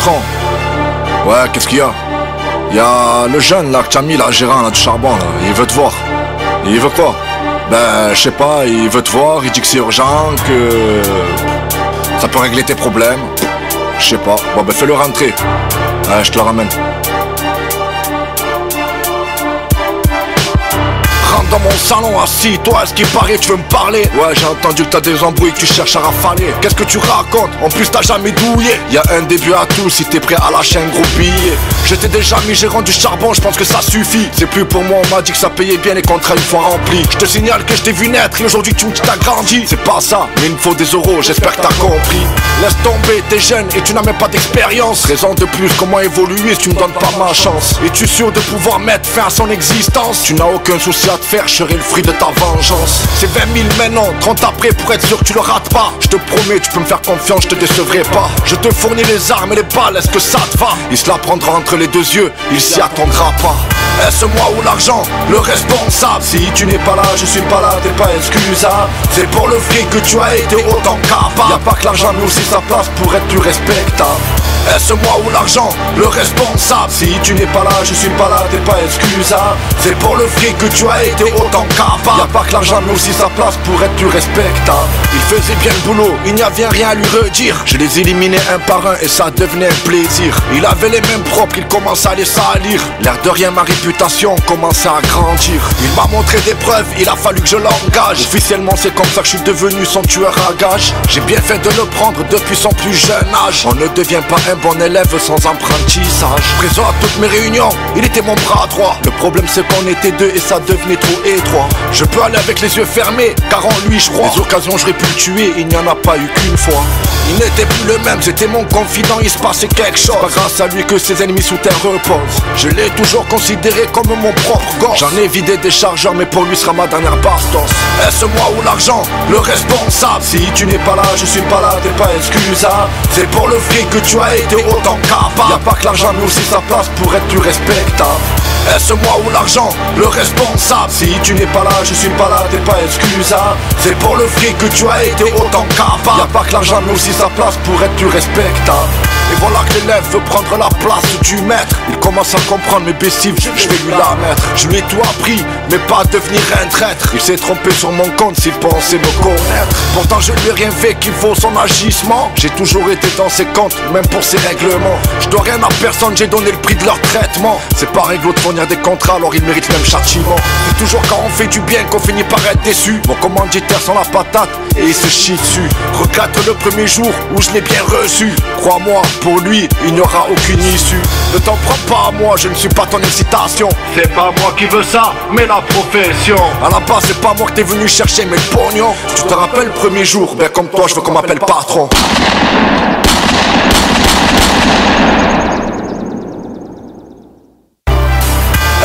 patron. Ouais, qu'est-ce qu'il y a? Il y a le jeune là que t'as mis là, gérant là, du charbon là. Il veut te voir. Il veut quoi? Ben, je sais pas, il veut te voir, il dit que c'est urgent, que ça peut régler tes problèmes. Je sais pas. Bon ben fais-le rentrer. Ouais, je te le ramène. Dans mon salon, assis-toi, est-ce qu'il paraît, tu veux me parler? Ouais, j'ai entendu que t'as des embrouilles, que tu cherches à rafaler. Qu'est-ce que tu racontes? En plus t'as jamais douillé. Y'a un début à tout, si t'es prêt à lâcher un gros billet. J'étais déjà mis gérant du charbon, je pense que ça suffit. C'est plus pour moi, on m'a dit que ça payait bien les contrats une fois remplis. Je te signale que je t'ai vu naître et aujourd'hui tu me dis que t'as grandi. C'est pas ça, mais il me faut des euros, j'espère que t'as compris. Laisse tomber, t'es jeune et tu n'as même pas d'expérience. Raison de plus, comment évoluer si tu me donnes pas ma chance? Es-tu sûr de pouvoir mettre fin à son existence? Tu n'as aucun souci à te faire, je serai le fruit de ta vengeance. C'est 20 000 maintenant, 30 après pour être sûr que tu le rates pas. Je te promets, tu peux me faire confiance, je te décevrai pas. Je te fournis les armes et les balles, est-ce que ça te va? Il se la prendra entre les deux yeux, il s'y attendra pas. Est-ce moi ou l'argent, le responsable? Si tu n'es pas là, je suis pas là, t'es pas excusable. C'est pour le fric que tu as été autant capable. Y'a pas que l'argent mais aussi sa place pour être plus respectable. Est-ce moi ou l'argent, le responsable? Si tu n'es pas là, je suis pas là, t'es pas excusable. C'est pour le fric que tu as été autant capable. Y'a pas que l'argent mais aussi sa place pour être plus respectable. Il faisait bien le boulot, il n'y avait rien à lui redire. Je les éliminais un par un et ça devenait un plaisir. Il avait les mêmes propres, il commençait à les salir. L'air de rien, ma réputation commençait à grandir. Il m'a montré des preuves, il a fallu que je l'engage. Officiellement c'est comme ça que je suis devenu son tueur à gages. J'ai bien fait de le prendre depuis son plus jeune âge. On ne devient pas un bon élève sans apprentissage. Présent à toutes mes réunions, il était mon bras droit. Le problème c'est qu'on était deux et ça devenait trop étroit. Je peux aller avec les yeux fermés, car en lui je crois. Les occasions j'aurais pu le tuer, il n'y en a pas eu qu'une fois. Il n'était plus le même, c'était mon confident, il se passait quelque chose. Pas grâce à lui que ses ennemis sous terre reposent. Je l'ai toujours considéré comme mon propre gosse. J'en ai vidé des chargeurs, mais pour lui sera ma dernière bastos. Est-ce moi ou l'argent, le responsable? Si tu n'es pas là, je suis pas là, t'es pas excusable. C'est pour le fric que tu as été autant capable. Y'a pas que l'argent mais aussi sa place pour être plus respectable. Est-ce moi ou l'argent, le responsable? Si tu n'es pas là, je suis pas là, t'es pas excusable. C'est pour le fric que tu as été autant capable. Y'a pas que l'argent mais aussi sa place pour être plus respectable. Et voilà que l'élève veut prendre la place du maître. Il commence à comprendre mes bêtises, je vais lui la mettre. Je lui ai tout appris, mais pas devenir un traître. Il s'est trompé sur mon compte s'il pensait me connaître. Pourtant je lui ai rien fait qui vaut son agissement. J'ai toujours été dans ses comptes, même pour ses règlements. Je dois rien à personne, j'ai donné le prix de leur traitement. C'est pas réglo de fournir des contrats, alors ils méritent même châtiment. C'est toujours quand on fait du bien qu'on finit par être déçu. Mon commanditaire sent la patate et il se chie dessus. Regrette le premier jour où je l'ai bien reçu. Crois-moi, pour lui, il n'y aura aucune issue. Ne t'en prends pas à moi, je ne suis pas ton excitation. C'est pas moi qui veux ça, mais la profession. À la base, c'est pas moi que t'es venu chercher, mais le pognon. Tu te rappelles le premier jour, ben comme toi, je veux qu'on m'appelle patron.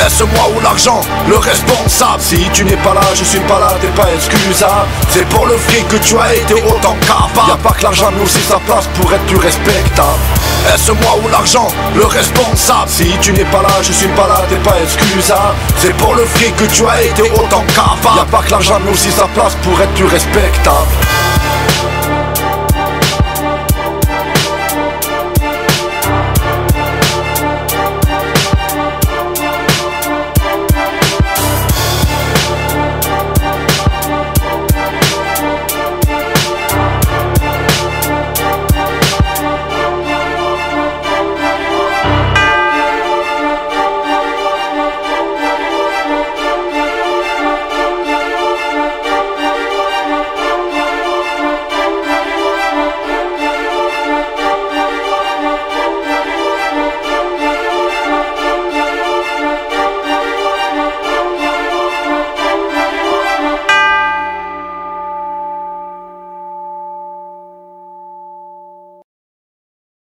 Est-ce moi ou l'argent, le responsable? Si tu n'es pas là, je suis pas là, t'es pas excusable. C'est pour le fric que tu as été autant capable. Y'a pas que l'argent mais aussi sa place pour être plus respectable. Est-ce moi ou l'argent, le responsable? Si tu n'es pas là, je suis pas là, t'es pas excusable. C'est pour le fric que tu as été autant capable. Y'a pas que l'argent mais aussi sa place pour être plus respectable.